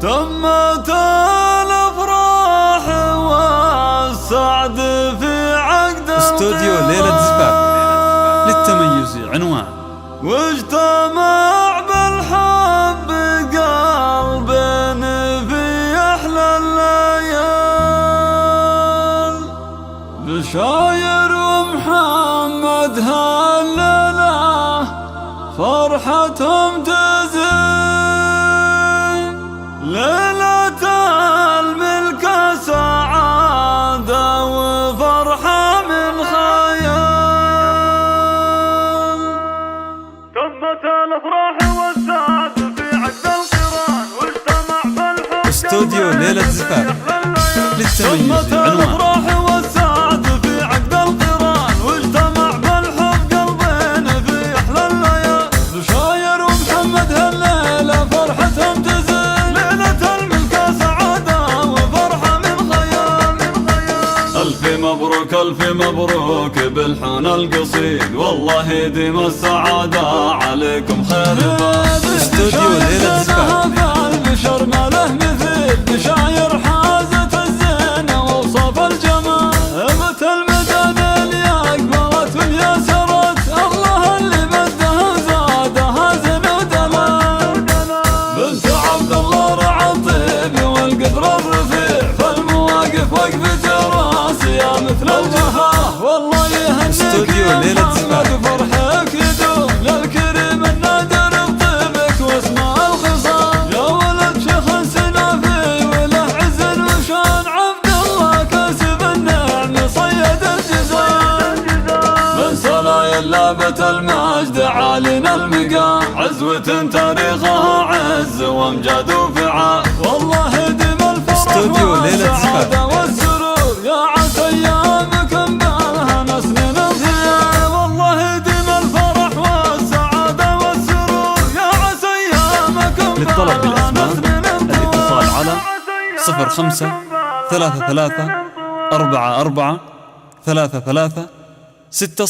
تمت الافراح والسعد في عقد استوديو ليلة زفاف للتميز عنوان واجتمع بالحب قلبين في احلى الليال بشاير ومحمد هالليلة فرحتهم تزين ليلة الملك سعادة وفرحة من خيال تمت الافراح والسعد في عقد القران واجتمع بالحب استوديو ليلة زفاف للتميز عنوان والسعد في عقد القران واجتمع بالحب قلبين في احلى الليال بشاير ومحمد هالليلة فرحتهم تزين ليلة الملك سعادة وفرحة من خيال ألف مبروك ألف مبروك بالحون القصيد والله يديم السعادة عليكم خير باب استوديو ليلة زفاف البشر ما له مثيل بشاير حازت الزينة ووصف الجمال همت المدن اللي أقبلت ويسرت الله اللي مدها زادها زين ودلال بنت عبد الله رعى الطيب والقدر الرفيع فالمواقف وقفة راسية مثل الجفاه والله يهنيك استوديو ليلة زفاف فرحك يدوم للكريم النادر بطيبك واسمع الخصام يا ولد شيخ سنافي وله عز وشان عبد الله كاسب النعم صيد الجزام من صلايا لابة المجد عالينا المقام عزوة تاريخها عز وامجاد وفعال والله يديم الفرح استوديو ليلة زفاف والسعادة والسرور يا عسى ايامكم بالها نسنين الخيال والله يديم الفرح والسعادة والسرور يا عسى ايامكم للطلب بالها بالأسماء نسنين الاتصال على 05 33 44 33 60